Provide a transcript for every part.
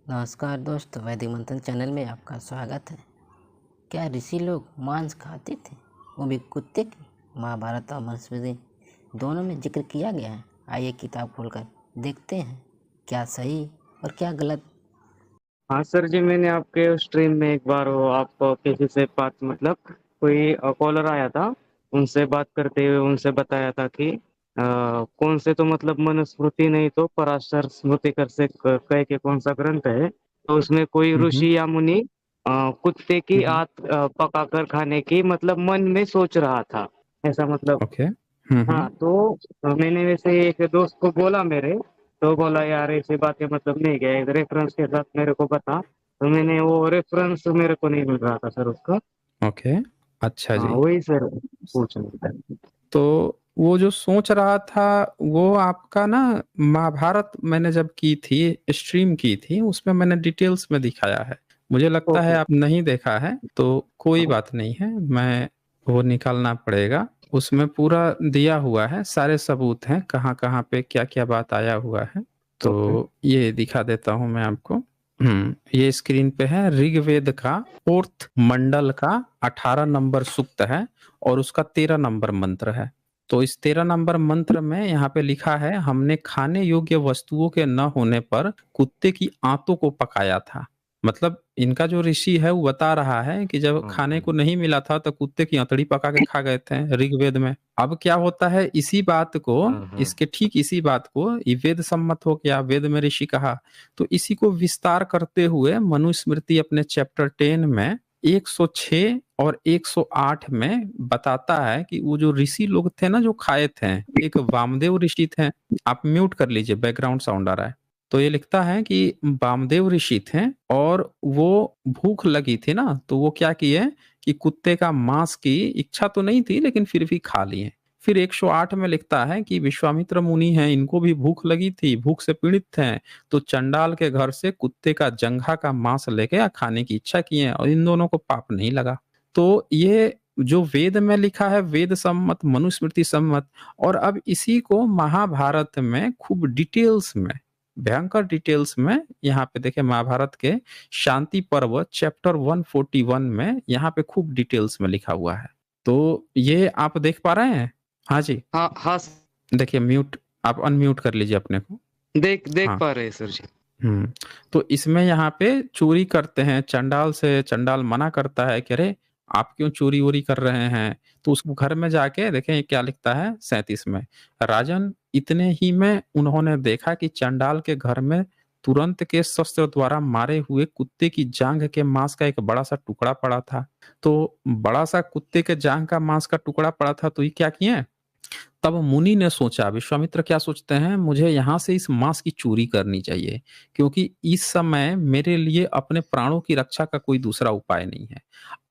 नमस्कार दोस्तों, वैदिक मंथन चैनल में आपका स्वागत है। क्या ऋषि लोग मांस खाते थे, वो भी कुत्ते की? महाभारत और मनुस्मृति दोनों में जिक्र किया गया है। आइए किताब खोलकर देखते हैं क्या सही और क्या गलत। हाँ सर जी, मैंने आपके स्ट्रीम में एक बार वो आप किसी से बात मतलब कोई कॉलर आया था, उनसे बात करते हुए उनसे बताया था कि कौन से तो मतलब मनुस्मृति नहीं तो पराशर स्मृति कर से कह के कौन सा ग्रंथ है, तो उसमें कोई हम्म ऋषि या मुनि कुत्ते की हम्म आंत पकाकर खाने की मतलब मन में सोच रहा था, ऐसा मतलब। ओके हाँ, तो मैंने वैसे एक दोस्त को बोला मेरे, तो बोला यार ऐसी बातें मतलब नहीं गया, एक रेफरेंस के साथ मेरे को बता, तो मैंने वो रेफरेंस मेरे को नहीं मिल रहा था सर उसका। ओके अच्छा हाँ जी। वही सर पूछना था। तो वो जो सोच रहा था वो आपका ना, महाभारत मैंने जब की थी, स्ट्रीम की थी, उसमें मैंने डिटेल्स में दिखाया है। मुझे लगता है ओके। आप नहीं देखा है, तो कोई बात नहीं है, मैं वो निकालना पड़ेगा। उसमें पूरा दिया हुआ है, सारे सबूत हैं, कहाँ कहाँ पे क्या क्या बात आया हुआ है। ओके। तो ये दिखा देता हूँ मैं आपको। ये स्क्रीन पे है, ऋग्वेद का फोर्थ मंडल का 18 नंबर सूक्त है और उसका 13 नंबर मंत्र है। तो इस 13 नंबर मंत्र में यहाँ पे लिखा है, हमने खाने योग्य वस्तुओं के न होने पर कुत्ते की आंतों को पकाया था। मतलब इनका जो ऋषि है वो बता रहा है कि जब खाने को नहीं मिला था तो कुत्ते की आंतड़ी पका के खा गए थे ऋग्वेद में। अब क्या होता है, इसी बात को, हाँ इसके ठीक इसी बात को ये वेद सम्मत हो गया, वेद में ऋषि कहा, तो इसी को विस्तार करते हुए मनुस्मृति अपने चैप्टर 10 में 106 और 108 में बताता है कि वो जो ऋषि लोग थे ना जो खाए थे, एक वामदेव ऋषि थे। आप म्यूट कर लीजिए, बैकग्राउंड साउंड आ रहा है। तो ये लिखता है कि वामदेव ऋषि थे और वो भूख लगी थी ना, तो वो क्या किए कि कुत्ते का मांस की इच्छा तो नहीं थी लेकिन फिर भी खा लिए। फिर 108 में लिखता है कि विश्वामित्र मुनि हैं, इनको भी भूख लगी थी, भूख से पीड़ित थे, तो चंडाल के घर से कुत्ते का जंघा का मांस लेके खाने की इच्छा किए और इन दोनों को पाप नहीं लगा। तो ये जो वेद में लिखा है, वेद सम्मत, मनुस्मृति सम्मत, और अब इसी को महाभारत में खूब डिटेल्स में, भयंकर डिटेल्स में, यहाँ पे देखे महाभारत के शांति पर्व चैप्टर 141 में यहाँ पे खूब डिटेल्स में लिखा हुआ है। तो ये आप देख पा रहे हैं? हाँ जी, हाँ हाँ। देखिए, म्यूट, आप अनम्यूट कर लीजिए अपने को। देख देख हाँ। पा रहे हैं सर जी। हम्म तो इसमें यहाँ पे चोरी करते हैं चंडाल से, चंडाल मना करता है कि अरे आप क्यों चोरी वोरी कर रहे हैं। तो उस घर में जाके देखें ये क्या लिखता है 37 में, राजन इतने ही में उन्होंने देखा कि चंडाल के घर में तुरंत के शस्त्र द्वारा मारे हुए कुत्ते की जांघ के मांस का एक बड़ा सा टुकड़ा पड़ा था। तो बड़ा सा कुत्ते के जांघ का मांस का टुकड़ा पड़ा था, तो ये क्या किए, तब मुनि ने सोचा, विश्वामित्र क्या सोचते हैं, मुझे यहाँ से इस मांस की चोरी करनी चाहिए, क्योंकि इस समय मेरे लिए अपने प्राणों की रक्षा का कोई दूसरा उपाय नहीं है।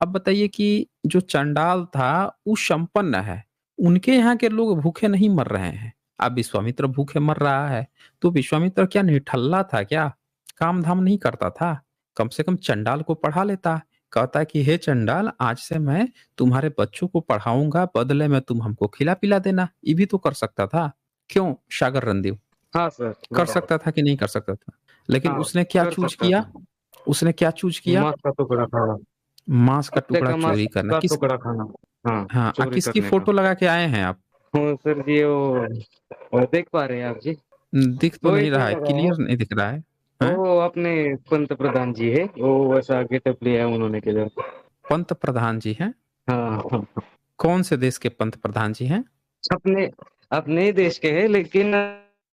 अब बताइए कि जो चंडाल था वो संपन्न है, उनके यहाँ के लोग भूखे नहीं मर रहे हैं, अब विश्वामित्र भूखे मर रहा है। तो विश्वामित्र क्या निठल्ला था क्या, काम धाम नहीं करता था? कम से कम चंडाल को पढ़ा लेता। कहता कि हे चंडाल, आज से मैं तुम्हारे बच्चों को पढ़ाऊंगा, बदले में तुम हमको खिला पिला देना। ये भी तो कर सकता था। क्यों सागर रणदेव, हाँ सर कर बराबर। सकता था कि नहीं कर सकता था? लेकिन हाँ उसने क्या कर चूज सकता किया, था। उसने क्या चूज किया, मांस का टुकड़ा खाना। मांस का कुत्ते टुकड़ा का मांस चोरी करना। का किस, टुकड़ा खाना। हाँ, हाँ, चोरी किसकी करने का। फोटो लगा के आए हैं आप? हाँ सर जी, वो देख पा रहे हैं आप जी? दिख तो वही नहीं रहा सर है, लगा है। क्लियर नहीं दिख रहा है, हैं? वो अपने पंत प्रधान जी है, वो वैसा गेटअप लिया है उन्होंने किधर। पंत प्रधान जी हैं? हाँ हाँ। कौन से देश के पंत प्रधान जी हैं? अपने अपने ही देश के है, लेकिन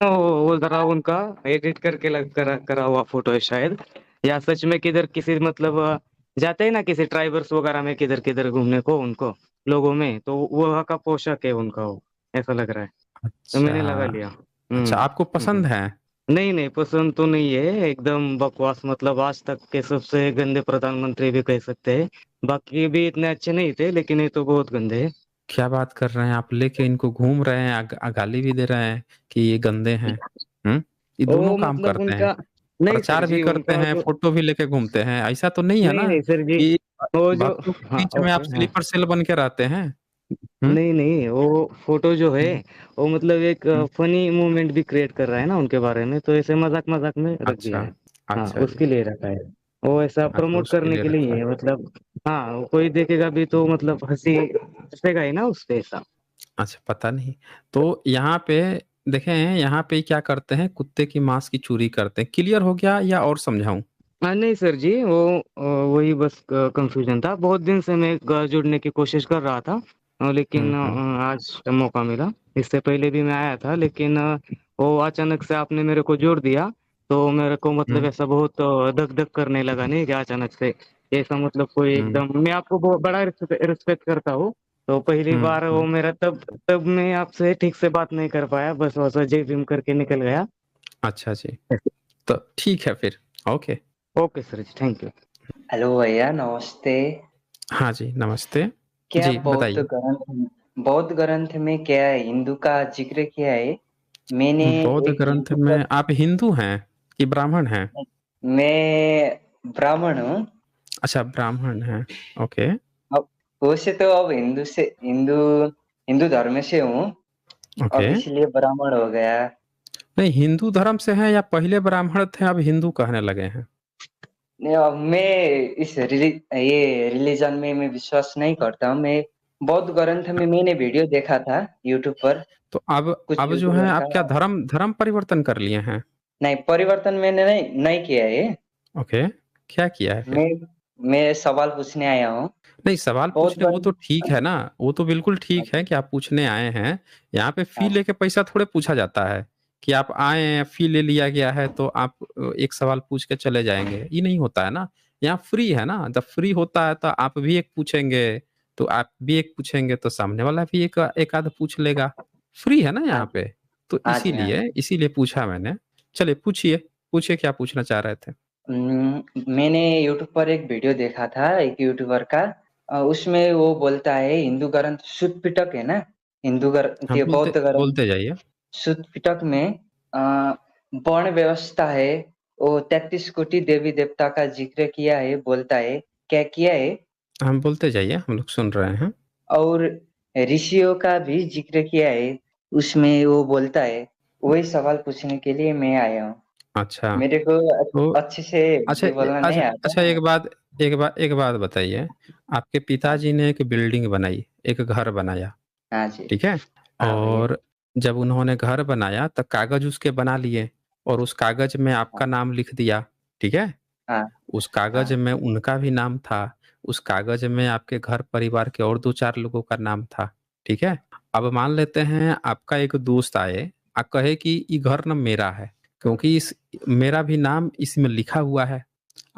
वो जरा उनका एडिट करके करा हुआ फोटो है शायद, या सच में किधर किसी मतलब जाते हैं ना किसी ट्राइबर्स वगैरह में किधर किधर घूमने को उनको लोगों में, तो वो वहाँ का पोशाक है उनका, वो ऐसा लग रहा है, तो अच्छा, मैंने लगा लिया। अच्छा, आपको पसंद है? नहीं नहीं, पसंद तो नहीं है, एकदम बकवास, मतलब आज तक के सबसे गंदे प्रधानमंत्री भी कह सकते हैं। बाकी भी इतने अच्छे नहीं थे, लेकिन ये तो बहुत गंदे हैं। क्या बात कर रहे हैं आप, लेके इनको घूम रहे हैं, गाली भी दे रहे हैं कि ये गंदे हैं। ये दोनों वो काम मतलब करते हैं, उनका, नहीं सर प्रचार भी जी करते उनका हैं, जो, फोटो भी लेके घूमते हैं, ऐसा तो नहीं है नहीं ना नहीं सर जी, कि वो जो, भक्तों के हाँ बीच में आप ओके हाँ, स्लीपर सेल बन के रहते हैं? हम्म नहीं नहीं, वो फोटो जो है हम्म, वो मतलब एक हम्म, फनी मोमेंट भी क्रिएट कर रहा है ना उनके बारे में, तो ऐसे मजाक मजाक में रख दिया अच्छा, है। हाँ, अच्छा जी। उसके लिए रखा है। वो ऐसा अच्छा, प्रमोट उसके करने लिए के लिए रखा ही है। है, मतलब हाँ, वो कोई देखेगा भी तो मतलब हँसेगा ही ना उस पे ऐसा। अच्छा, पता नहीं। तो यहाँ पे देखें, यहाँ पे क्या करते हैं, कुत्ते की मांस की चोरी करते हैं। क्लियर हो गया या और समझाऊँ? हाँ, नहीं सर जी, वो वही बस कंफ्यूजन था। बहुत दिन से मैं जुड़ने की कोशिश कर रहा था, लेकिन हुँ। आज मौका मिला। इससे पहले भी मैं आया था, लेकिन वो अचानक से आपने मेरे को जोड़ दिया, तो मेरे को मतलब हुँ, ऐसा बहुत धक-धक करने लगा, नहीं कि अचानक से ऐसा मतलब कोई हुँ, एकदम। मैं आपको बड़ा रिस्पेक्ट करता हूँ, तो पहली हुँ, बार वो हुँ। मेरा तब तब मैं आपसे ठीक से बात नहीं कर पाया, बस वैसा जय भीम करके निकल गया। अच्छा जी, तो ठीक है फिर। Okay. Okay sir ji, thank you. Hello भैया, नमस्ते। हाँ जी, नमस्ते। क्या जी, बताइए। बौद्ध ग्रंथ में क्या हिंदू का जिक्र किया है? मैंने बौद्ध एक ग्रंथ यूट्यूब में पर आप हिंदू हैं कि ब्राह्मण हैं? मैं ब्राह्मण हूँ। अच्छा, ब्राह्मण हैं। ओके, अब वैसे तो अब हिंदू हिंदू धर्म से हूँ, ओके। अब इसलिए ब्राह्मण हो गया। नहीं, हिंदू धर्म से हैं या पहले ब्राह्मण थे, अब हिंदू कहने लगे हैं? नहीं, अब मैं ये रिलीजन में मैं विश्वास नहीं करता हूँ। मैं बौद्ध ग्रंथ में मैंने वीडियो देखा था यूट्यूब पर, तो अब कुछ जो है यूट्यूबर आप क्या का। धर्म धर्म परिवर्तन कर लिए हैं? नहीं, परिवर्तन मैंने नहीं नहीं किया है। ओके, क्या किया है फिर? मैं मैं सवाल पूछने आया हूँ। नहीं, सवाल बहुत पूछने वो बार। तो ठीक है ना, वो तो बिल्कुल ठीक है कि आप पूछने आए हैं। यहाँ पे फ़ी हाँ, लेके पैसा थोड़े पूछा जाता है, कि आप आए हैं, फ़ी ले लिया गया है तो आप एक सवाल पूछ के चले जाएँगे, ये नहीं होता है ना। यहाँ फ्री है ना, जब फ्री होता है तो आप भी एक पूछेंगे, तो आप भी एक पूछेंगे तो सामने वाला भी एक एक आध पूछ लेगा। फ्री है ना हाँ यहाँ जी, पे, तो हाँ जी, हाँ जी। इसीलिए पूछा मैंने। चलिए पूछिए, पूछिए क्या पूछना चाह रहे थे? मैंने यूट्यूब पर एक वीडियो देखा था एक यूट्यूबर का। उसमें वो बोलता है हिंदू ग्रंथ शुद्ध पिटक है ना, हाँ, ये बौद्ध ग्रंथ बोलते जाइए। शुद्ध पिटक में अ, वर्ण व्यवस्था है। वो 33 कोटि देवी देवता का जिक्र किया है, बोलता है। क्या किया है? हम बोलते जाइए, हम लोग सुन रहे हैं। और ऋषियों का भी जिक्र किया है, उसमें वो बोलता है। वही सवाल पूछने के लिए मैं आया हूँ। अच्छा, मेरे को तो अच्छे से अच्छा हिंदी बोलना अच्छा नहीं आता अच्छा, ना। एक बात बताइए। आपके हाँ, पिताजी ने एक बिल्डिंग बनाई, एक घर बनाया, हाँ जी। ठीक है? हाँ भैया। और जब उन्होंने घर बनाया तो कागज़ उसके बना लिए और उस कागज़ में हाँ, आपका नाम लिख दिया, ठीक है? हाँ, उस कागज़ हाँ, में उनका भी नाम था, उस कागज़ में आपके घर परिवार के और 2-4 लोगों का नाम था, ठीक है? अब मान लेते हैं आपका एक दोस्त आए, कहे कि ये घर ना मेरा है, क्योंकि इस मेरा भी नाम इसमें लिखा हुआ है।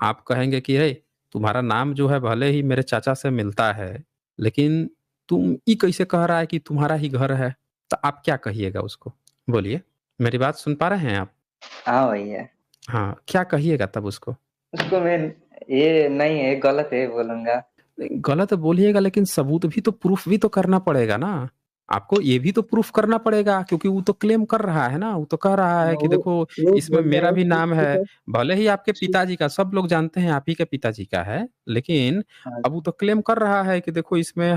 आप कहेंगे कि "हे! तुम्हारा नाम जो है भले ही मेरे चाचा से मिलता है, लेकिन तुम ये कैसे कह रहा है कि तुम्हारा ही घर है?" तो आप क्या कहिएगा उसको? बोलिए, मेरी बात सुन पा रहे हैं आप? हाँ भैया। हाँ, क्या कहिएगा तब उसको? उसको मैं ये नहीं है, गलत है बोलूँगा। नहीं, गलत बोलिएगा लेकिन सबूत भी तो प्रूफ भी तो करना पड़ेगा ना। आपको ये भी तो प्रूफ करना पड़ेगा, क्योंकि वो तो क्लेम कर रहा है ना, वो तो कह रहा है कि देखो वो इसमें बोल रहा मेरा है भी नाम है, पिटक भले ही आपके सु पिताजी का, सब लोग जानते हैं आप ही के पिताजी का है, लेकिन हाँ, अब वो तो क्लेम कर रहा है कि देखो इसमें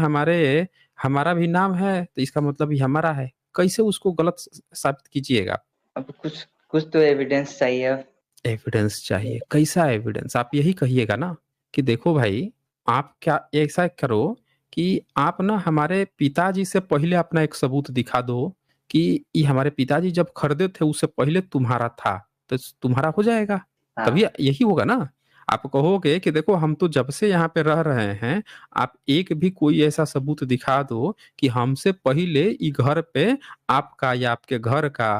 हमारा भी नाम है, तो इसका मतलब ये हमारा है। कैसे उसको गलत साबित कीजिएगा? अब कुछ कुछ तो एविडेंस चाहिए अब। एविडेंस चाहिए, कैसा एविडेंस? आप यही कहिएगा ना कि देखो भाई, आप क्या ऐसा करो कि आप ना हमारे पिताजी से पहले अपना एक सबूत दिखा दो कि ये हमारे पिताजी जब खरीदे थे उससे पहले तुम्हारा था, तो तुम्हारा हो जाएगा। तभी हाँ, यही होगा ना। आप कहोगे कि देखो हम तो जब से यहाँ पे रह रहे हैं, आप एक भी कोई ऐसा सबूत दिखा दो कि हमसे पहले ये घर पे आपका या आपके घर का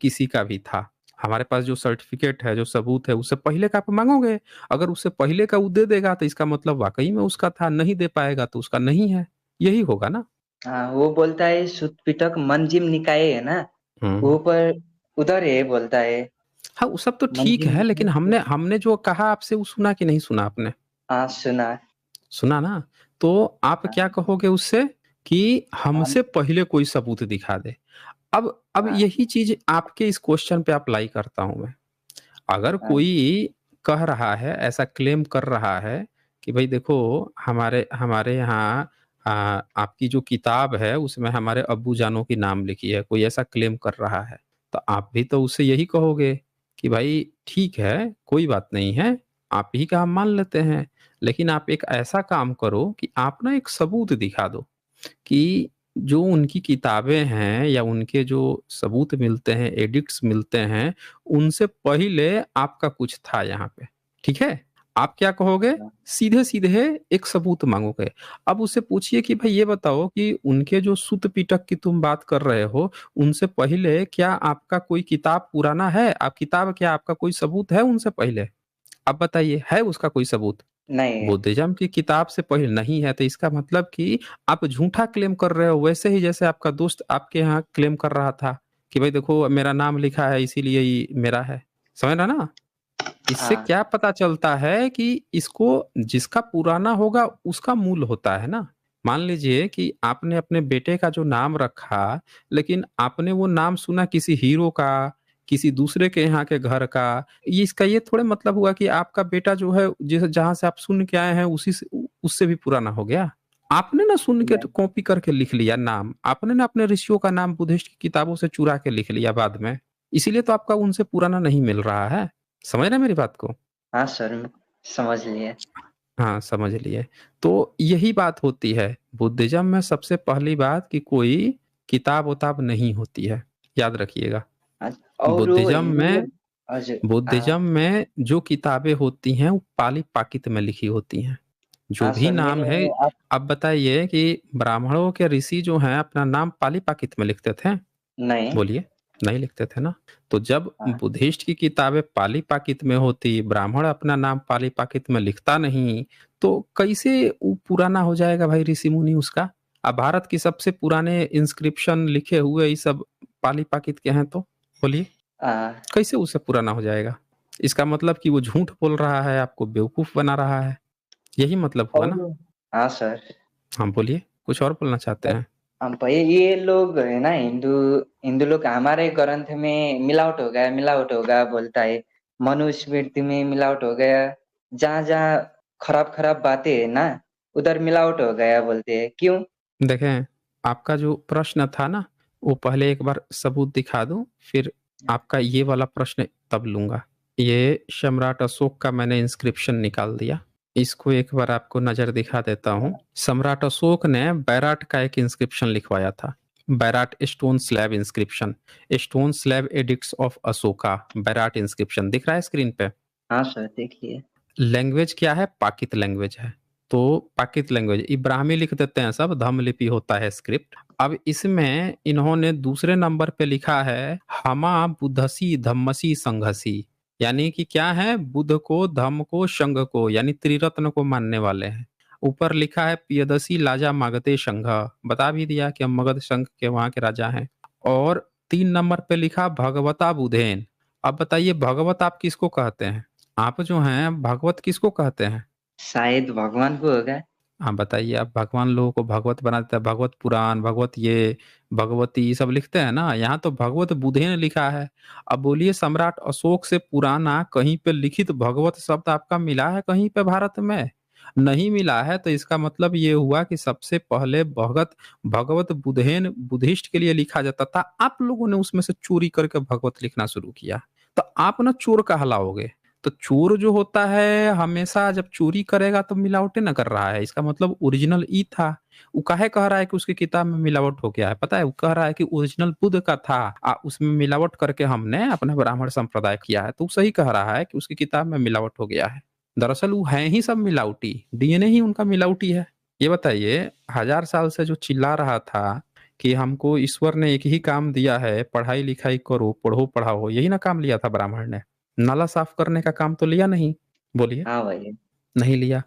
किसी का भी था। हमारे पास जो सर्टिफ़िकेट है, जो सबूत है, उससे पहले का आप माँगोगे। अगर उससे पहले का वो दे देगा तो इसका मतलब वाक़ई में उसका था, नहीं दे पाएगा तो उसका नहीं है। यही होगा ना? हाँ, वो बोलता है शुद्ध पिटक मंजिम निकाय है ना, हुँ। वो पर उधर है बोलता है। हाँ, वो सब तो ठीक मंजिम है, निकाय लेकिन से। हमने हमने जो कहा आपसे वो सुना कि नहीं सुना आपने? हाँ, सुना। सुना ना? तो आप हाँ, क्या कहोगे उससे कि हाँ, हमसे पहले कोई सबूत दिखा दे। अब हाँ, यही चीज़ आपके इस क्वेश्चन पे अप्लाई करता हूँ मैं। अगर हाँ, कोई कह रहा है, ऐसा क्लेम कर रहा है कि भई देखो हमारे हमारे यहाँ आपकी जो किताब है उसमें हमारे अब्बू-जानों की नाम लिखी है, कोई ऐसा क्लेम कर रहा है, तो आप भी तो उससे यही कहोगे कि भाई ठीक है, कोई बात नहीं है, आप ही का हम मान लेते हैं, लेकिन आप एक ऐसा काम करो कि आप ना एक सबूत दिखा दो कि जो उनकी किताबें हैं या उनके जो सबूत मिलते हैं, एडिक्ट्स मिलते हैं, उनसे पहले आपका कुछ था यहाँ पे, ठीक है? आप क्या कहोगे? सीधे-सीधे एक सबूत माँगोगे। अब उससे पूछिए कि भाई ये बताओ कि उनके जो सूत-पिटक की तुम बात कर रहे हो, उनसे पहले क्या आपका कोई किताब पुराना है? आप किताब क्या आपका कोई सबूत है उनसे पहले? आप बताइए, है उसका कोई सबूत? नहीं। बुद्धिज़्म की किताब से पहले नहीं है, तो इसका मतलब कि आप झूठा क्लेम कर रहे हो, वैसे ही जैसे आपका दोस्त आपके यहाँ क्लेम कर रहा था कि भाई देखो मेरा नाम लिखा है इसीलिए ये मेरा है। समझ रहे ना? इससे हाँ, क्या पता चलता है कि इसको जिसका पुराना होगा उसका मूल होता है ना। मान लीजिए कि आपने अपने बेटे का जो नाम रखा, लेकिन आपने वो नाम सुना किसी हीरो का, किसी दूसरे के यहाँ के घर का, ये इसका ये थोड़े मतलब हुआ कि आपका बेटा जो है जिस जहाँ से आप सुन के आए हैं उसी से उससे भी पुराना हो गया। आपने ना सुन के नहीं। कॉपी करके लिख लिया नाम, आपने ना अपने ऋषियों का नाम बुद्धिस्ट की किताबों से चुरा के लिख लिया बाद में, इसीलिए तो आपका उनसे पुराना नहीं मिल रहा है। समझ रहे हैं मेरी बात को? हाँ सर, समझ लिए। हाँ, समझ लिए। तो यही बात होती है, बुद्धिज़्म में सबसे पहली बात कि कोई किताब-वताब नहीं होती है, याद रखिएगा। हाँ, और वो बुद्धिज़्म हिंदू में लोग। हजुर। बुद्धिज़्म में जो किताबें होती हैं, वो पाली-पाकित में लिखी होती हैं। जो हाँ भी सर, नाम है, मैंने आप। अब बताइए कि ब्राह्मणों के ऋषि जो हैं, अपना नाम पाली-पाकित में लिखते थे? नहीं। बोलिए, नहीं लिखते थे ना? तो जब हाँ। बुद्धिस्ट की किताबें पाली-पाकित में होती, ब्राह्मण अपना नाम पाली-पाकित में लिखता नहीं, तो कैसे वो पुराना हो जाएगा भाई ऋषि-मुनि उसका? अब भारत की सबसे पुराने इंस्क्रिप्शन लिखे हुए ये सब पाली-पाकित के हैं तो? बोलिए, आ, कैसे उससे पुराना हो जाएगा? इसका मतलब कि वो झूठ बोल रहा है, आपको बेवकूफ़ बना रहा है, यही मतलब हुआ ना? और। हाँ सर। हाँ, बोलिए, कुछ और बोलना चाहते हैं? हम भाई ये लोग है ना, हिंदू हिंदू लोग हमारे ग्रंथ में मिलावट हो गया बोलता है। मनुस्मृति में मिलावट हो गया। जहाँ जहाँ खराब खराब बातें है ना, उधर मिलावट हो गया बोलते हैं, क्यों? देखें, आपका जो प्रश्न था ना, वो पहले एक बार सबूत दिखा दूँ, फिर आपका ये वाला प्रश्न तब लूँगा। ये सम्राट अशोक का मैंने इंस्क्रिप्शन निकाल दिया। इसको एक बार आपको नज़र दिखा देता हूँ। सम्राट अशोक ने बैराट का एक इंस्क्रिप्शन लिखवाया था। Bairat stone slab inscription, stone slab addicts of Ashoka, Bairat inscription दिख रहा है स्क्रीन पे? हाँ सर, देखिए। लैंग्वेज क्या है? पाकित लैंग्वेज है। तो पाकित लैंग्वेज इब्राहिमी लिख देते हैं सब, धम्म लिपि होता है स्क्रिप्ट। अब इसमें इन्होंने दूसरे नंबर पे लिखा है हमा बुद्धसी धम्मसी संघसी, यानी कि क्या है? बुद्ध को, धम्म को, संघ को, यानी त्रिरत्न को मानने वाले हैं। ऊपर लिखा है पियदसी लाजा मगधे संघ, बता भी दिया कि हम मगध संघ के वहां के राजा हैं। और 3 नंबर पे लिखा भगवता बुधेन। अब बताइए भगवत आप किसको कहते हैं? आप जो हैं भागवत किसको कहते हैं? शायद भगवान को होगा। आप बताइए, आप भगवान लोगों को भगवत बना देते हैं, भगवत पुराण, भगवत ये, भगवती ये सब लिखते हैं ना, यहाँ तो भगवत बुधे ने लिखा है। अब बोलिए सम्राट अशोक से पुराना कहीं पे लिखित भगवत शब्द आपका मिला है कहीं पे भारत में? नहीं मिला है, तो इसका मतलब ये हुआ कि सबसे पहले भगवत बुधेन बुद्धिस्ट के लिए लिखा जाता था, आप लोगों ने उसमें से चोरी करके भगवत लिखना शुरू किया, तो आप ना चोर कहलाओगे। तो चोर जो होता है हमेशा जब चोरी करेगा तो मिलावटें ना कर रहा है, इसका मतलब ओरिजिनल ई था। वो काहे कह रहा है कि उसकी किताब में मिलावट हो गया है? पता है वो कह रहा है कि ओरिजिनल बुद्ध का था, उसमें मिलावट करके हमने अपना ब्राह्मण संप्रदाय किया है, तो वो सही कह रहा है कि उसकी किताब में मिलावट हो गया है। दरअसल वो है ही सब मिलावटी, डीएनए ही उनका मिलावटी है। ये बताइए, 1000 साल से जो चिल्ला रहा था कि हमको ईश्वर ने एक ही काम दिया है, पढ़ाई लिखाई करो, पढ़ो पढ़ाओ, यही ना काम लिया था ब्राह्मण ने? नाला साफ करने का काम तो लिया नहीं? बोलिए, हाँ भाई। नहीं लिया।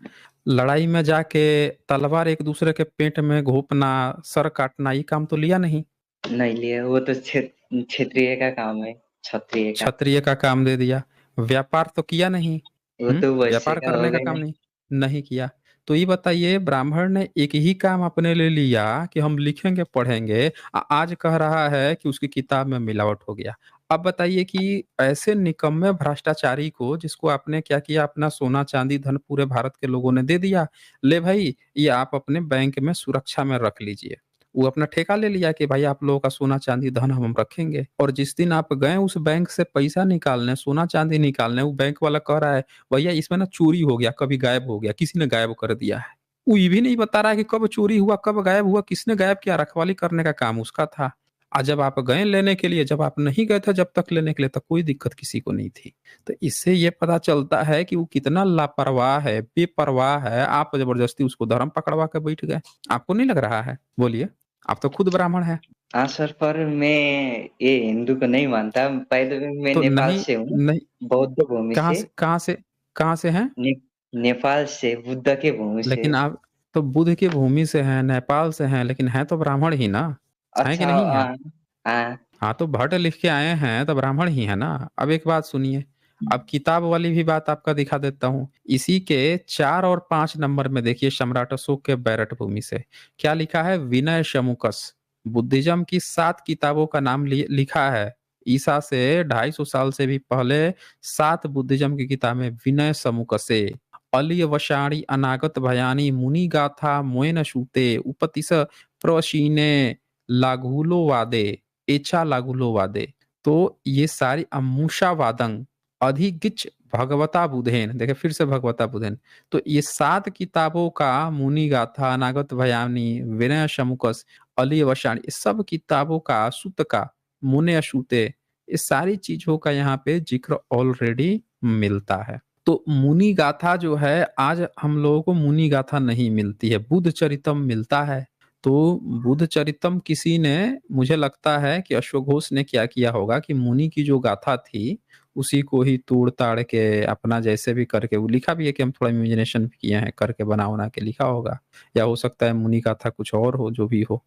लड़ाई में जाके तलवार एक दूसरे के पेट में घोंपना, सर काटना, ये काम तो लिया नहीं? नहीं लिए, वो तो क्षेत्रीय का काम है। क्षत्रिय का। क्षत्रिय का काम दे दिया। व्यापार तो किया नहीं? वो तो वैसे व्यापार का हो करने का गई काम ना। नहीं नहीं किया। तो ये बताइए, ब्राह्मण ने एक ही काम अपने लिए लिया कि हम लिखेंगे पढ़ेंगे, आज कह रहा है कि उसकी किताब में मिलावट हो गया। अब बताइए कि ऐसे निकम्मे भ्रष्टाचारी को, जिसको आपने क्या किया, अपना सोना चांदी धन पूरे भारत के लोगों ने दे दिया, ले भाई ये आप अपने बैंक में सुरक्षा में रख लीजिए। वो अपना ठेका ले लिया कि भाई आप लोगों का सोना चांदी धन हम रखेंगे। और जिस दिन आप गए उस बैंक से पैसा निकालने, सोना चांदी निकालने, वो बैंक वाला कह रहा है भैया इसमें ना चोरी हो गया, कभी गायब हो गया, किसी ने गायब कर दिया है। वो ये भी नहीं बता रहा है कि कब चोरी हुआ, कब गायब हुआ, किसने गायब किया, रखवाली करने का काम उसका था। और जब आप गए लेने के लिए, जब आप नहीं गए थे जब तक लेने के लिए, तब कोई दिक्कत किसी को नहीं थी। तो इससे ये पता चलता है कि वो कितना लापरवाह है, बेपरवाह है। आप जबरदस्ती उसको धर्म पकड़वा के बैठ गए। आपको नहीं लग रहा है? बोलिए, आप तो खुद ब्राह्मण है। हाँ सर, पर मैं ये हिंदू को नहीं मानता। पहले मैं तो नेपाल नहीं से हूँ, नहीं, बौद्ध भूमि कहाँ से। से कहाँ से कहाँ से हैं? ने, नेपाल से, बुद्ध के भूमि से। लेकिन आप तो बुद्ध की भूमि से हैं, नेपाल से हैं, लेकिन हैं तो ब्राह्मण ही ना, हैं कि अच्छा, नहीं है? हाँ। हाँ, तो भट्ट लिख के आए हैं तो ब्राह्मण ही है ना। अब एक बात सुनिए, अब किताब वाली भी बात आपका दिखा देता हूँ। इसी के 4 और 5 नंबर में देखिए, सम्राट अशोक के बैरट भूमि से क्या लिखा है? विनय शमुकस। बुद्धिज्म की 7 किताबों का नाम लिखा है। ईसा से 250 साल से भी पहले 7 बुद्धिज्म की किताबें विनय समुकसे, अली वशाणी, अनागत भयानी, मुनि गाथा, मोयन शूते, उपतिस प्रवशीने, लागुलो वादे, एचा लागुलो वादे। तो ये सारी अमूषा वादंग, अधिगिच भगवता बुधेन, देखिए फिर से भगवता बुधेन। तो ये 7 किताबों का मुनि गाथा, अनागत भयानी, विनय शमुकस, अली वशाणी, इस सब किताबों का, सुत का, मुने अशूते, इस सारी चीजों का यहाँ पे जिक्र ऑलरेडी मिलता है। तो मुनि गाथा जो है, आज हम लोगों को मुनि गाथा नहीं मिलती है, बुद्ध चरितम मिलता है। तो बुद्ध चरितम किसी ने, मुझे लगता है कि अश्वघोष ने क्या किया होगा कि मुनि की जो गाथा थी उसी को ही तोड़ ताड़ के अपना जैसे भी करके, वो लिखा भी है कि हम थोड़ा इमेजिनेशन भी किए हैं, करके बना बना के लिखा होगा। या हो सकता है मुनि गाथा कुछ और हो, जो भी हो।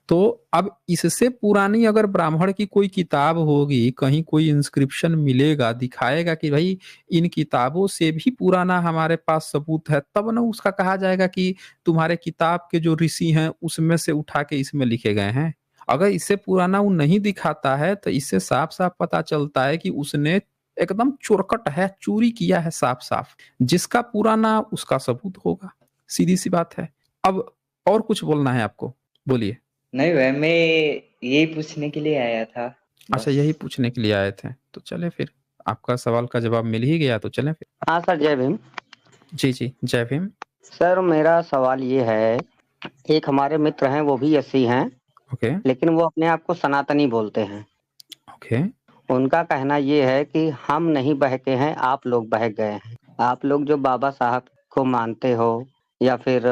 तो अब इससे पुरानी अगर ब्राह्मण की कोई किताब होगी, कहीं कोई इंस्क्रिप्शन मिलेगा, दिखाएगा कि भाई इन किताबों से भी पुराना हमारे पास सबूत है, तब ना उसका कहा जाएगा कि तुम्हारे किताब के जो ऋषि हैं उसमें से उठा के इसमें लिखे गए हैं। अगर इससे पुराना वो नहीं दिखाता है तो इससे साफ साफ पता चलता है कि उसने एकदम चोरकट है, चोरी किया है साफ साफ। जिसका पुराना उसका सबूत होगा, सीधी सी बात है। अब और कुछ बोलना है आपको? बोलिए। नहीं भाई, मैं यही पूछने के लिए आया था अच्छा, बस। यही पूछने के लिए आए थे, तो चले फिर, आपका सवाल का जवाब मिल ही गया तो चलें फिर। हाँ सर, जय भीम। जी जी, जय भीम। सर मेरा सवाल ये है, एक हमारे मित्र हैं, वो भी एससी हैं, ओके लेकिन वो अपने आप को सनातनी बोलते हैं। ओके। उनका कहना ये है कि हम नहीं बहके हैं, आप लोग बहक गए हैं। आप लोग जो बाबा साहब को मानते हो या फिर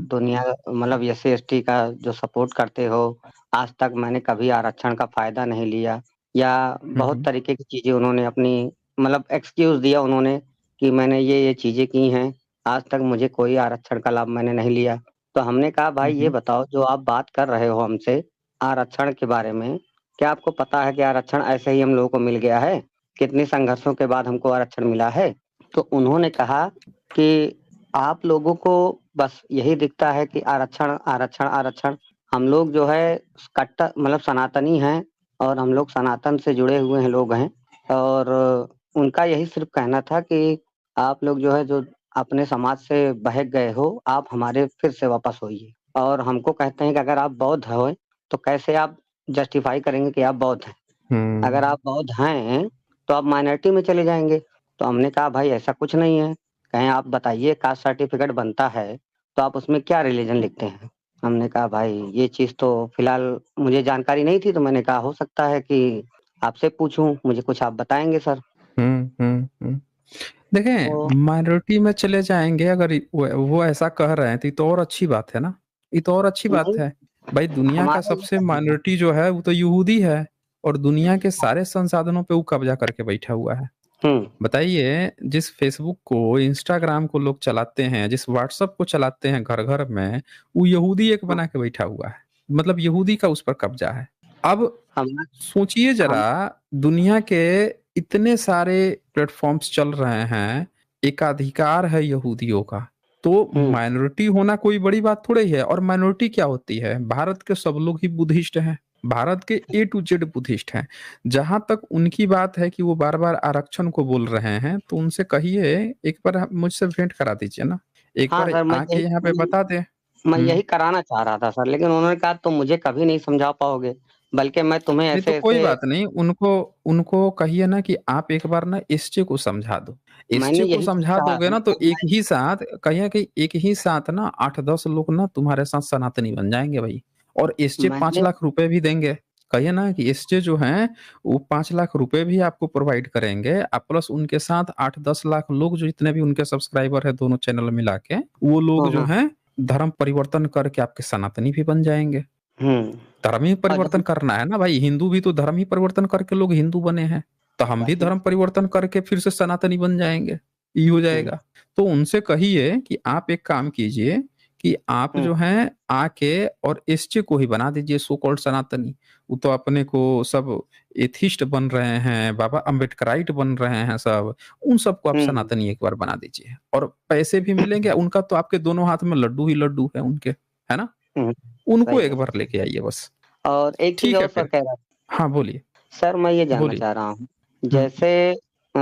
दुनिया मतलब एससी एसटी का जो सपोर्ट करते हो, आज तक मैंने कभी आरक्षण का फायदा नहीं लिया, या बहुत तरीके की चीजें उन्होंने अपनी मतलब एक्सक्यूज दिया उन्होंने कि मैंने ये चीजें की हैं, आज तक मुझे कोई आरक्षण का लाभ मैंने नहीं लिया। तो हमने कहा भाई ये बताओ, जो आप बात कर रहे हो हमसे आरक्षण के बारे में, क्या आपको पता है कि आरक्षण ऐसे ही हम लोगों को मिल गया है? कितने संघर्षों के बाद हमको आरक्षण मिला है? तो उन्होंने कहा कि आप लोगों को बस यही दिखता है कि आरक्षण आरक्षण आरक्षण। हम लोग जो है कट्टर मतलब सनातनी हैं, और हम लोग सनातन से जुड़े हुए हैं लोग हैं। और उनका यही सिर्फ कहना था कि आप लोग जो है, जो अपने समाज से बहक गए हो, आप हमारे फिर से वापस होइए। और हमको कहते हैं कि अगर आप बौद्ध हो तो कैसे आप जस्टिफाई करेंगे कि आप बौद्ध हैं? अगर आप बौद्ध हैं तो आप माइनॉरिटी में चले जाएंगे। तो हमने कहा भाई ऐसा कुछ नहीं है, कहें आप बताइए कास्ट सर्टिफिकेट बनता है तो आप उसमें क्या रिलीजन लिखते हैं? हमने कहा भाई ये चीज तो फिलहाल मुझे जानकारी नहीं थी, तो मैंने कहा हो सकता है कि आपसे पूछूं, मुझे कुछ आप बताएंगे सर। देखें, तो माइनॉरिटी में चले जाएंगे अगर वो ऐसा कह रहे हैं तो ये तो और अच्छी बात है ना। ये तो और अच्छी बात नहीं, है भाई। दुनिया का हमारा ये सबसे कहना है। माइनॉरिटी जो है वो तो यहूदी है, और दुनिया के सारे संसाधनों पे वो कब्जा करके बैठा हुआ है। हम्म बताइए, जिस फेसबुक को, इंस्टाग्राम को लोग चलाते हैं, जिस व्हाट्सएप को चलाते हैं घर घर में, वो यहूदी एक बना के बैठा हुआ है। मतलब यहूदी का उस पर कब्जा है। अब हम सोचिए जरा, दुनिया के इतने सारे प्लेटफॉर्म्स चल रहे हैं, एकाधिकार है यहूदियों का, तो माइनॉरिटी होना कोई बड़ी बात थोड़ी है। और माइनॉरिटी क्या होती है? भारत के सब लोग ही बुद्धिस्ट हैं, भारत के A to Z बुद्धिस्ट हैं। जहां तक उनकी बात है कि वो बार बार आरक्षण को बोल रहे हैं, तो उनसे कहिए एक बार मुझसे भेंट करा दीजिए ना, एक हाँ बार सर, मैं आके यही यहाँ पे बता दे। मैं यही कराना चाह रहा था सर, लेकिन उन्होंने कहा तुम मुझे कभी नहीं समझा पाओगे, बल्कि मैं तुम्हें नहीं तो कोई ऐसे-ऐसे। बात नहीं, उनको उनको कहिए ना कि आप एक बार ना एसचे को समझा दो। मैंने एसचे को यही समझा कहा दोगे है ना तो और एक ही साथ कहिए कि एक ही साथ ना 8-10 लोग ना तुम्हारे साथ सनातनी बन जाएँगे भाई, और एसचे 5 मैंने लाख रुपए भी देंगे। कहिए ना कि एसचे जो हैं वो 5 लाख रुपए भी आपको प्रोवाइड करेंगे, प्लस उनके साथ 8-10 लाख लोग जो जितने भी उनके सब्सक्राइबर हैं दोनों चैनल मिला के, वो लोग हाँ, जो हाँ। हैं धर्म परिवर्तन करके आपके सनातनी भी बन जाएँगे। हुँ। धर्म ही और परिवर्तन करना है ना भाई, हिंदू भी तो धर्म ही परिवर्तन करके लोग हिंदू बने हैं, तो हम भी वही। धर्म परिवर्तन करके फिर से सनातनी बन जाएँगे, ये हो हुँ, जाएगा। तो उनसे कहिए कि आप एक काम कीजिए कि आप हुँ, जो हैं आके और एसचे को ही बना दीजिए सो कॉल्ड सनातनी। वो तो अपने को सब एथिस्ट बन रहे हैं, बाबा अम्बेडकराइट बन रहे हैं सब, उन सबको आप हुँ, सनातनी एक बार बना दीजिए और पैसे भी मिलेंगे, उनका तो आपके दोनों हाथ में लड्डू ही लड्डू है उनके, है ना? हुँ, उनको सही एक है बार सर। लेके आइए बस। और एक चीज़ ठीक है और सर फिर। कह रहा था। हाँ, बोलिए। सर मैं ये जानना बोलिए। चाह रहा हूँ, हुँ, जैसे अ,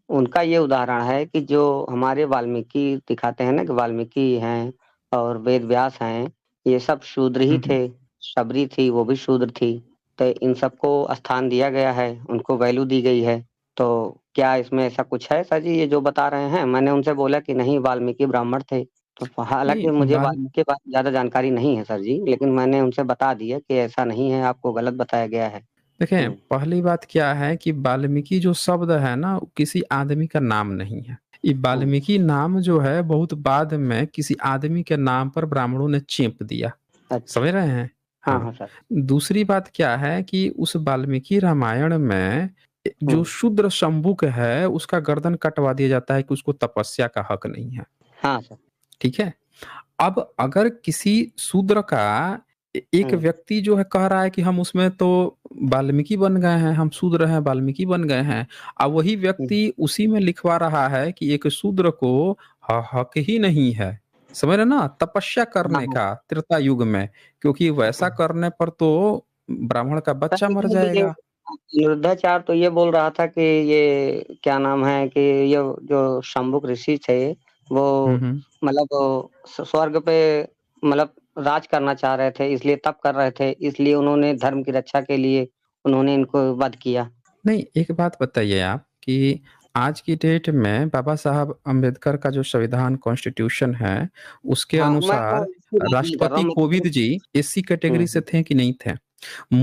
उनका ये उदाहरण है कि जो हमारे वाल्मीकि दिखाते हैं ना कि वाल्मीकि हैं और वेद व्यास हैं, ये सब शूद्र ही हुँ, हुँ। थे, शबरी थी, वो भी शूद्र थी। तो इन सबको स्थान दिया गया है, उनको वैल्यू दी गई है। तो क्या इसमें ऐसा कुछ है सर जी ये जो बता रहे हैं? मैंने उनसे बोला कि नहीं वाल्मीकि ब्राह्मण थे। तो नहीं, हालाँकि मुझे बाल वाल्मीकि के बारे में ज़्यादा जानकारी नहीं है सर जी, लेकिन मैंने उनसे बता दिया कि ऐसा नहीं है, आपको गलत बताया गया है। देखें, हुँ, पहली बात क्या है कि वाल्मीकि जो शब्द है ना, वो किसी आदमी का नाम नहीं है। ये हुँ, वाल्मीकि नाम जो है बहुत बाद में किसी आदमी के नाम पर ब्राह्मणों ने चेप दिया। अच्छा। समझ रहे हैं? हाँ, हाँ। हाँ सर। दूसरी बात क्या है कि उस वाल्मीकि रामायण में जो हुँ, शूद्र शंभुक है, उसका गर्दन कटवा दिया जाता है कि उसको तपस्या का हक नहीं है। हाँ सर। ठीक है? अब अगर किसी शूद्र का एक हुँ, व्यक्ति जो है कह रहा है कि हम उसमें तो वाल्मीकि बन गए हैं, हम शूद्र हैं, वाल्मीकि बन गए हैं। अब वही हुँ, व्यक्ति उसी में लिखवा रहा है कि एक शूद्र को हक ही नहीं है। समझ रहे ना? तपस्या हाँ, करने हाँ। का त्रेता युग में, क्योंकि वैसा हाँ। करने पर तो ब्राह्मण का सर बच्चा मर लेकिन ये जाएगा। अनिरुद्धाचार्य तो ये बोल रहा था कि ये क्या नाम है कि ये जो शंभुक ऋषि थे, हुँ, वो हुँ। मतलब स्वर्ग पे मतलब राज करना चाह रहे थे, इसलिए तप कर रहे थे, इसलिए उन्होंने धर्म की रक्षा के लिए उन्होंने इनको वध किया। नहीं, एक बात बताइए आप कि आज की डेट में बाबा साहब अम्बेडकर का जो संविधान कॉन्स्टिट्यूशन है, उसके हाँ, मैं अनुसार इसकी बात नहीं कर रहा राष्ट्रपति हूँ, मैं तो कोविंद सिर्फ। जी एससी हुँ, कैटेगरी से हुँ। थे कि नहीं थे?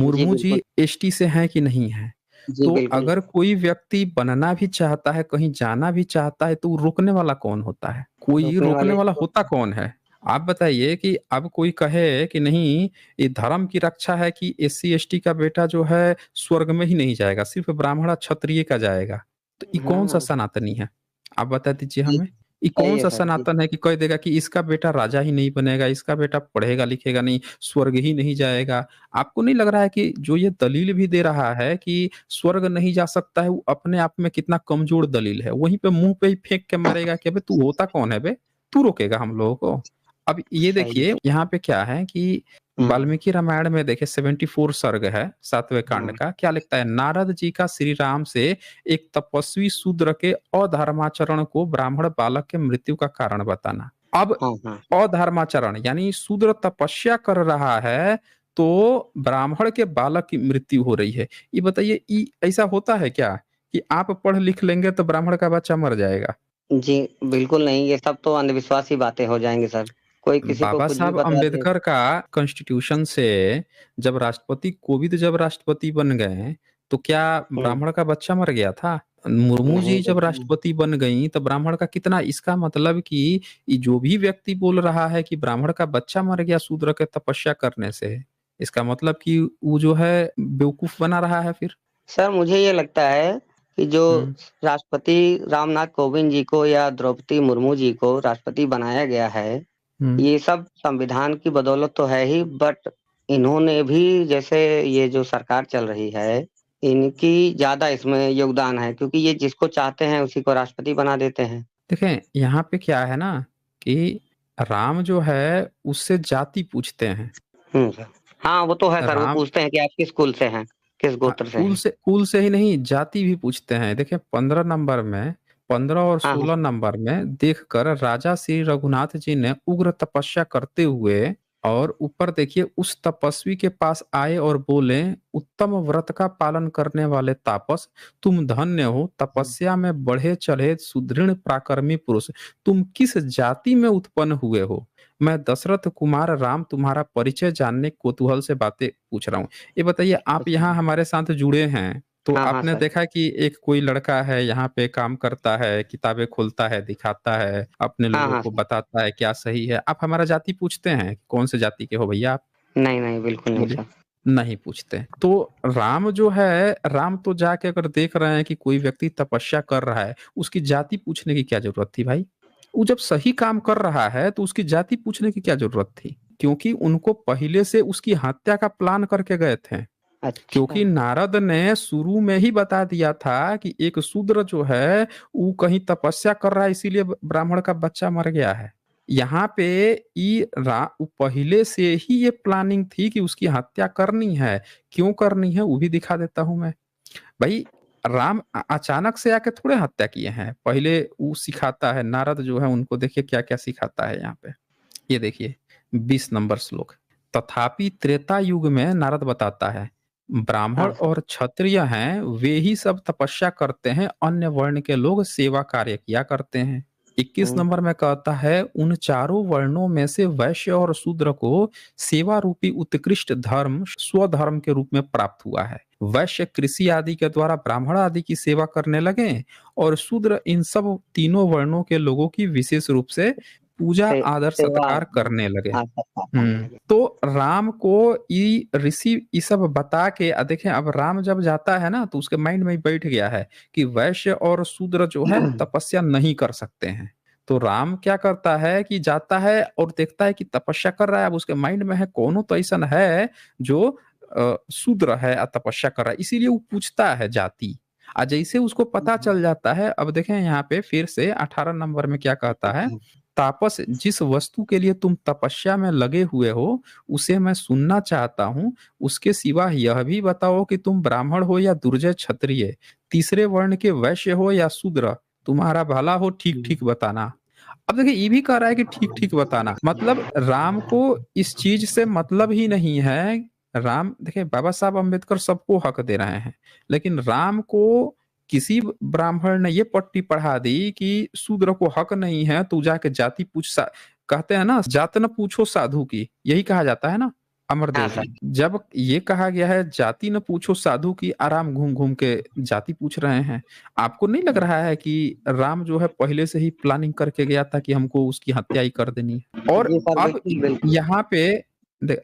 जी, मुर्मू बिल्कुल। जी एसटी से हैं कि नहीं हैं? जी, तो बिल्कुल। अगर कोई व्यक्ति बनना भी चाहता है, कहीं जाना भी चाहता है, तो वो रोकने वाला कौन होता है? कोई रोकने रोकने वाले वाला तो होता कौन है? आप बताइए कि अब कोई कहे कि नहीं, ये धर्म की रक्षा है कि एससी एसटी का बेटा जो है स्वर्ग में ही नहीं जाएगा, सिर्फ ब्राह्मण और क्षत्रिय का जाएगा। तो ये कौन-सा हाँ, सनातनी है? आप बता दीजिए जी, हमें। ये सही है कौन-सा सर जी। सनातन है कि कह देगा कि इसका बेटा राजा ही नहीं बनेगा, इसका बेटा पढ़ेगा-लिखेगा नहीं, स्वर्ग ही नहीं जाएगा। आपको नहीं लग रहा है कि जो ये दलील भी दे रहा है कि स्वर्ग नहीं जा सकता है, वो अपने आप में कितना कमज़ोर दलील है? वहीं पे मुँह पे ही फेंक के मारेगा कि अबे तू होता कौन है बे? तू रोकेगा हम लोगों को? अब ये सही। देखिए यहाँ पे क्या है कि हुँ, वाल्मीकि रामायण में देखिए 74 सर्ग है 7वें कांड हाँ, का। क्या लिखता है? नारद जी का श्री राम से एक तपस्वी शूद्र के अधर्माचरण को ब्राह्मण बालक के मृत्यु का कारण बताना। अब हाँ, हाँ। अधर्माचरण यानी शूद्र तपस्या कर रहा है, तो ब्राह्मण के बालक की मृत्यु हो रही है। ये बताइए ऐसा होता है क्या कि आप पढ़ लिख लेंगे तो ब्राह्मण का बच्चा मर जाएगा? जी, बिल्कुल नहीं, ये सब तो अंधविश्वासी बातें हो जाएँगी सर। कोई किसी को बाबा कुछ भी साहब बता दे। अम्बेडकर का कॉन्स्टिट्यूशन से जब राष्ट्रपति कोविंद जब राष्ट्रपति बन गए, तो क्या हुँ, ब्राह्मण का बच्चा मर गया था? मुर्मू नहीं जी जब बिल्कुल नहीं। राष्ट्रपति बन गईं, तो ब्राह्मण का कितना इसका मतलब कि ये जो भी व्यक्ति बोल रहा है कि ब्राह्मण का बच्चा मर गया शूद्र के तपस्या करने से, इसका मतलब कि वो जो है बेवकूफ़ बना रहा है फिर। सर मुझे ये लगता है कि जो हुँ, राष्ट्रपति रामनाथ कोविंद जी को या द्रौपदी मुर्मू जी को राष्ट्रपति बनाया गया है, हुँ। ये सब संविधान की बदौलत तो है ही, बट इन्होंने भी जैसे ये जो सरकार चल रही है, इनकी ज़्यादा इसमें योगदान है क्योंकि ये जिसको चाहते हैं उसी को राष्ट्रपति बना देते हैं। देखें, यहाँ पे क्या है ना कि राम जो है उससे जाति पूछते हैं। सर। हाँ, वो तो है सर, वो राम पूछते हैं कि आप किस कुल से हैं, किस हाँ, गोत्र से हैं। कुल से ही नहीं जाति भी पूछते हैं। देखिए 15 नंबर में 15 और हाँ 16 नंबर में देखकर राजा श्री रघुनाथ जी ने उग्र तपस्या करते हुए और ऊपर देखिए उस तपस्वी के पास आए और बोले, उत्तम व्रत का पालन करने वाले तापस, तुम धन्य हो, तपस्या में बढ़े चढ़े सुदृढ़ पराक्रमी पुरुष, तुम किस जाति में उत्पन्न हुए हो? मैं दशरथ कुमार राम तुम्हारा परिचय जानने कौतूहल से बातें पूछ रहा हूँ। ये बताइए, आप यहाँ हमारे साथ जुड़े हैं, तो हाँ हाँ आपने सर। देखा कि एक कोई लड़का है यहाँ पे काम करता है, किताबें खोलता है, दिखाता है, अपने हाँ लोगों हाँ को सर। बताता है क्या सही है। आप हमारा जाति पूछते हैं, कौन से जाति के हो भैया आप? नहीं नहीं बिल्कुल नहीं बोलिए। सर। नहीं पूछते। तो राम जो है, राम तो जाके अगर देख रहे हैं कि कोई व्यक्ति तपस्या कर रहा है, उसकी जाति पूछने की क्या जरूरत थी भाई? वो जब सही काम कर रहा है तो उसकी जाति पूछने की क्या जरूरत थी? क्योंकि उनको पहले से उसकी हत्या का प्लान करके गए थे। अच्छा। क्योंकि नारद ने शुरू में ही बता दिया था कि एक शूद्र जो है वो कहीं तपस्या कर रहा है, इसीलिए ब्राह्मण का बच्चा मर गया है। यहाँ पे पहले से ही ये प्लानिंग थी कि उसकी हत्या करनी है। क्यों करनी है वो भी दिखा देता हूं मैं। भाई राम अचानक से आके थोड़े हत्या किए हैं, पहले वो सिखाता है। नारद जो है उनको देखिए क्या क्या सिखाता है यहाँ पे। ये देखिए 20 नंबर श्लोक। तथापि त्रेता युग में नारद बताता है, ब्राह्मण हाँ सर। और क्षत्रिय हैं वे ही सब तपस्या करते हैं, अन्य वर्ण के लोग सेवा कार्य किया करते हैं। 21 नंबर में कहता है, उन चारों वर्णों में से वैश्य और शूद्र को सेवा रूपी उत्कृष्ट धर्म स्वधर्म के रूप में प्राप्त हुआ है। वैश्य कृषि आदि के द्वारा ब्राह्मण आदि की सेवा करने लगे और शूद्र इन सब तीनों वर्णों के लोगों की विशेष रूप से पूजा आदर सेवा। सत्कार करने लगे। आदर करने लगे। तो राम को ई ऋषि ये सब बता के देखें, अब राम जब जाता है ना तो उसके माइंड में ही बैठ गया है कि वैश्य और शूद्र जो है तपस्या नहीं कर सकते हैं। तो राम क्या करता है कि जाता है और देखता है कि तपस्या कर रहा है। अब उसके माइंड में है कौन तो ऐसा है जो शूद्र है और तपस्या कर रहा है, इसीलिए वो पूछता है जाति। जैसे उसको पता चल जाता है, अब देखें यहाँ पे फिर से 18 नंबर में क्या कहता है, तापस जिस वस्तु के लिए तुम तपस्या में लगे हुए हो उसे मैं सुनना चाहता हूँ। उसके सिवा यह भी बताओ कि तुम ब्राह्मण हो या दुर्जय क्षत्रिय, तीसरे वर्ण के वैश्य हो या शूद्र, तुम्हारा भला हो ठीक ठीक बताना। अब देखिए ये भी कह रहा है कि ठीक ठीक बताना, मतलब राम को इस चीज से मतलब ही नहीं है। राम देखिए बाबा साहब अम्बेडकर सबको हक दे रहे हैं, लेकिन राम को किसी ब्राह्मण ने ये पट्टी पढ़ा दी कि शूद्र को हक नहीं है तो जाके जाति कहते हैं ना, जात न पूछो साधु की, यही कहा जाता है ना अमरदेव हाँ जी। जब ये कहा गया है जाति न पूछो साधु की, आराम घूम घूम के जाति पूछ रहे हैं। आपको नहीं लग रहा है कि राम जो है पहले से ही प्लानिंग करके गया था कि हमको उसकी हत्या ही कर देनी है? और जी सर अब बिल्कुल बिल्कुल। यहाँ पे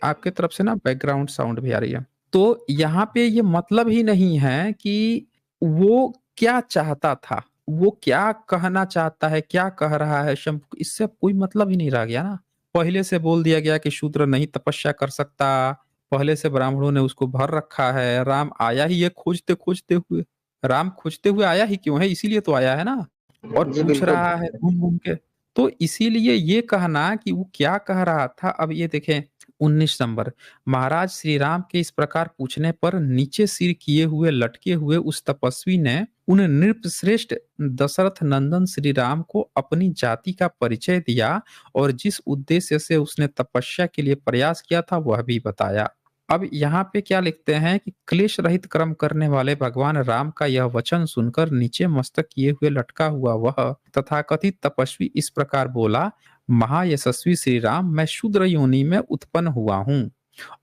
आपके तरफ से ना बैकग्राउंड साउंड भी आ रही है, तो यहाँ पे ये मतलब ही नहीं है कि वो क्या चाहता था, वो क्या कहना चाहता है, क्या कह रहा है शंभु, इससे अब कोई मतलब ही नहीं रह गया ना। पहले से बोल दिया गया कि शूद्र नहीं तपस्या कर सकता, पहले से ब्राह्मणों ने उसको भर रखा है। राम आया ही ये खोजते खोजते हुए, राम खोजते हुए आया ही क्यों है, इसीलिए तो आया है ना, और जी पूछ बिल्कुल। रहा है घूम घूम के। तो इसीलिए ये कहना कि वो क्या कह रहा था, अब ये देखें 19 नंबर। महाराज श्री राम के इस प्रकार पूछने पर नीचे सिर किए हुए लटके हुए उस तपस्वी ने उन नृपश्रेष्ठ दशरथ नंदन श्री राम को अपनी जाति का परिचय दिया और जिस उद्देश्य से उसने तपस्या के लिए प्रयास किया था वह भी बताया। अब यहाँ पे क्या लिखते हैं कि क्लेश रहित कर्म करने वाले भगवान राम का यह वचन सुनकर नीचे मस्तक किए हुए लटका हुआ वह तथाकथित तपस्वी इस प्रकार बोला, महायशस्वी श्री राम, मैं शूद्र योनि में उत्पन्न हुआ हूँ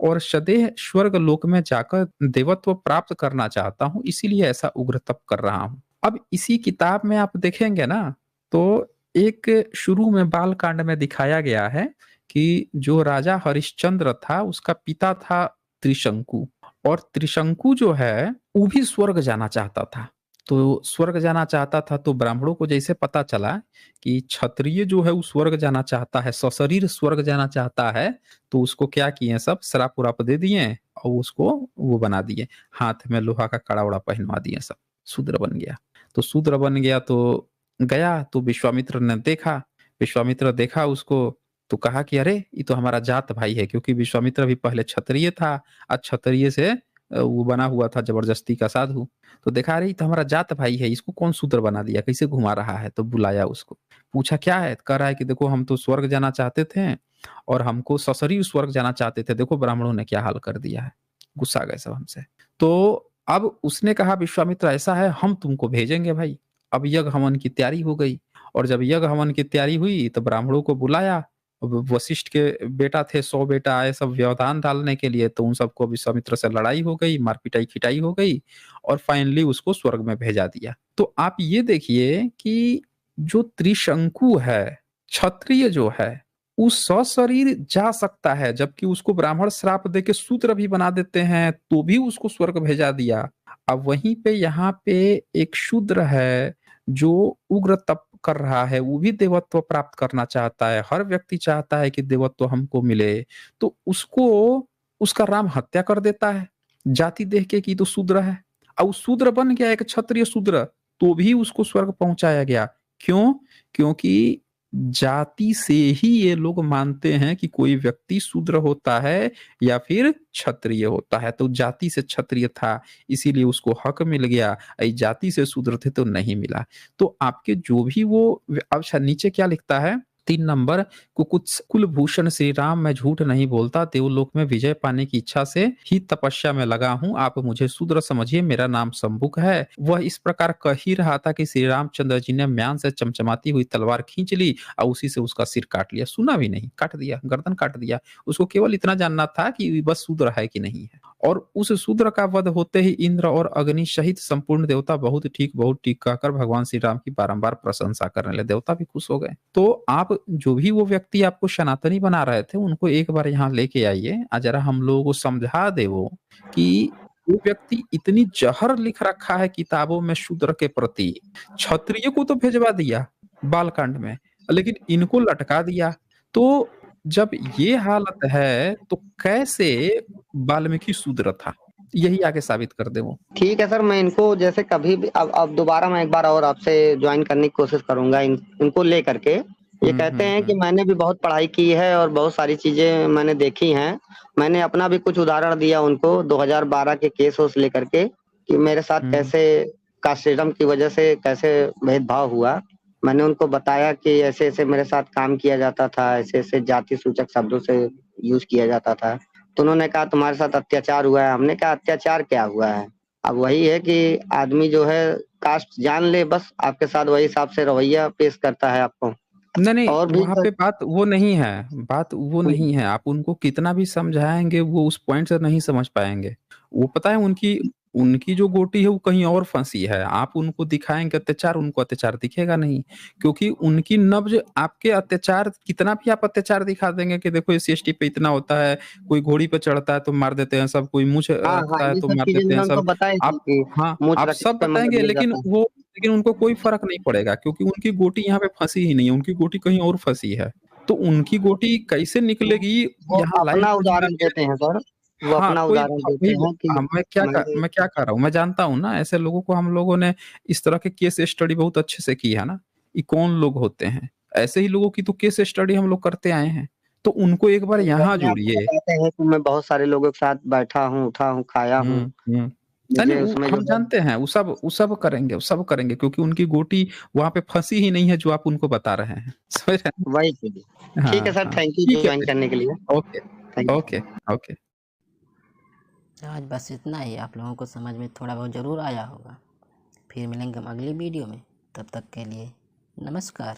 और सदैह स्वर्ग लोक में जाकर देवत्व प्राप्त करना चाहता हूँ, इसीलिए ऐसा उग्र तप कर रहा हूँ। अब इसी किताब में आप देखेंगे ना तो एक शुरू में बाल कांड में दिखाया गया है कि जो राजा हरिश्चंद्र था उसका पिता था त्रिशंकु, और त्रिशंकु जो है वो भी स्वर्ग जाना चाहता था। तो स्वर्ग जाना चाहता था तो ब्राह्मणों को जैसे पता चला कि क्षत्रिय जो है वो स्वर्ग जाना चाहता है, सशरीर स्वर्ग जाना चाहता है, तो उसको क्या किए, सब श्राप उराप दे दिए और उसको वो बना दिए, हाथ में लोहा का कड़ा उड़ा पहनवा दिए, सब शूद्र बन गया। तो शूद्र बन गया तो गया तो विश्वामित्र ने देखा, विश्वामित्र देखा उसको तो कहा कि अरे ये तो हमारा जात भाई है, क्योंकि विश्वामित्र भी पहले क्षत्रिय था, आज क्षत्रिय से वो बना हुआ था जबरदस्ती का साधु। तो देखा अरे ये तो हमारा जात भाई है, इसको कौन शूद्र बना दिया, कैसे घुमा रहा है? तो बुलाया उसको, पूछा क्या है? कह रहा है कि देखो हम तो स्वर्ग जाना चाहते थे और हमको ससुरी स्वर्ग जाना चाहते थे, देखो ब्राह्मणों ने क्या हाल कर दिया है। गुस्सा आ गए सब हमसे। तो अब उसने कहा विश्वामित्र ऐसा है, हम तुमको भेजेंगे भाई। अब यज्ञ हवन की तैयारी हो गई, और जब यज्ञ हवन की तैयारी हुई तो ब्राह्मणों को बुलाया। वशिष्ठ के बेटा थे, 100 बेटा आए सब व्यवधान डालने के लिए, तो उन सबको विश्वामित्र से लड़ाई हो गई, मार पिटाई खिटाई हो गई, और फाइनली उसको स्वर्ग में भेजा दिया। तो आप ये देखिए कि जो त्रिशंकु है, क्षत्रिय जो है, वो सशरीर जा सकता है, जबकि उसको ब्राह्मण श्राप देके शूद्र भी बना देते हैं, तो भी उसको स्वर्ग भेजा दिया। अब वहीं पे यहाँ पे एक शूद्र है जो उग्र तप कर रहा है, वो भी देवत्व प्राप्त करना चाहता है, हर व्यक्ति चाहता है कि देवत्व हमको मिले, तो उसको उसका राम हत्या कर देता है, जाति देख के कि तो शूद्र है। अब शूद्र बन गया एक क्षत्रिय शूद्र, तो भी उसको स्वर्ग पहुंचाया गया। क्यों? क्योंकि जाति से ही ये लोग मानते हैं कि कोई व्यक्ति शूद्र होता है या फिर क्षत्रिय होता है। तो जाति से क्षत्रिय था, इसीलिए उसको हक मिल गया, जाति से शूद्र थे तो नहीं मिला। तो आपके जो भी वो, अच्छा नीचे क्या लिखता है 3 नंबर, कुकुत्स कुलभूषण श्री राम, मैं झूठ नहीं बोलता, देवलोक में विजय पाने की इच्छा से ही तपस्या में लगा हूँ, आप मुझे शूद्र समझिए, मेरा नाम शंभुक है। वह इस प्रकार कह ही रहा था कि श्री रामचंद्र जी ने म्यान से चमचमाती हुई तलवार खींच ली और उसी से उसका सिर काट लिया। सुना भी नहीं, काट दिया, गर्दन काट दिया। उसको केवल इतना जानना था कि बस शूद्र है कि नहीं है। और उस शूद्र का वध होते ही इंद्र और अग्नि सहित संपूर्ण देवता बहुत ठीक कहकर भगवान श्री राम की बारंबार प्रशंसा करने लगे, देवता भी खुश हो गए। तो आप जो भी वो व्यक्ति आपको सनातनी बना रहे थे, उनको एक बार यहाँ लेके आइए, जरा हम लोगों को समझा दे वो कि वो व्यक्ति इतनी जहर लिख रखा है किताबों में शूद्र के प्रति। क्षत्रिय को तो भेजवा दिया बालकांड में, लेकिन इनको लटका दिया। तो जब ये हालत है तो कैसे वाल्मीकि शूद्र था? यही आगे साबित कर दे वो। ठीक है सर, मैं इनको जैसे कभी भी अब दोबारा मैं एक बार और आपसे ज्वाइन करने की कोशिश करूंगा इनको ले करके। ये कहते हैं कि मैंने भी बहुत पढ़ाई की है और बहुत सारी चीजें मैंने देखी हैं। मैंने अपना भी कुछ उदाहरण दिया उनको 2012 के केस उस लेकर के कि मेरे साथ कैसे कास्टिज्म की वजह से कैसे भेदभाव हुआ। मैंने उनको बताया कि ऐसे ऐसे मेरे साथ काम किया जाता था, ऐसे ऐसे जाति सूचक शब्दों से यूज किया जाता था। तो उन्होंने कहा तुम्हारे साथ अत्याचार हुआ है। हमने कहा अत्याचार क्या हुआ है? अब वही है कि आदमी जो है कास्ट जान ले, बस आपके साथ वही हिसाब से रवैया पेश करता है आपको। नहीं, और भी वहां पे बात वो नहीं है, बात वो नहीं है। आप उनको कितना भी समझाएंगे वो उस पॉइंट से नहीं समझ पाएंगे। वो पता है उनकी उनकी जो गोटी है वो कहीं और फंसी है। आप उनको दिखाएंगे अत्याचार, उनको अत्याचार दिखेगा नहीं, क्योंकि उनकी नब्ज आपके अत्याचार, कितना भी आप अत्याचार दिखा देंगे कि देखो एससी एसटी पे इतना होता है, कोई घोड़ी पे चढ़ता है तो मार देते हैं सब, कोई मूछ हाँ हाँ, रखता है ये तो सब मार चीजें देते मैंने हैं उनको सब। बताई थी आप, कि हाँ मूछ आप रखने सब पे मार बताएंगे, दिया लेकिन जाता है। वो, लेकिन उनको कोई फर्क नहीं पड़ेगा, क्योंकि उनकी गोटी यहाँ पे फंसी ही नहीं है, उनकी गोटी कहीं और फंसी है। तो उनकी गोटी कैसे निकलेगी वो यहाँ लाइव अपना में जो उदाहरण आके। देते हैं सर, वो हाँ, अपना कोई उदाहरण देते वही हैं कि मैंने मैं क्या कर रहा हूँ, मैं जानता हूँ ना ऐसे लोगों को। हम लोगों ने इस तरह के केस स्टडी बहुत अच्छे से की है ना, ये कौन लोग होते हैं। ऐसे ही लोगों की तो केस स्टडी हम लोग करते आए हैं। तो उनको एक बार वो यहाँ अपने आप को जोड़िए। बताते हैं कि मैं बहुत सारे लोगों के साथ बैठा हूँ, उठा हूँ, खाया हूँ। नहीं नहीं, मुझे उसमें जो हम है जानते हैं, वो सब करेंगे, क्योंकि उनकी गोटी वहां पे फंसी ही नहीं है जो आप उनको बता रहे हैं। समझ रहे वही चीज। हैं? ठीक है हाँ सर, हाँ, थैंक यू ठीक है ज्वाइन फिर। करने के लिए। Okay thank you. Okay okay. आज बस इतना ही। आप लोगों को समझ में थोड़ा बहुत ज़रूर आया होगा। फिर मिलेंगे हम अगली वीडियो में, तब तक के लिए नमस्कार।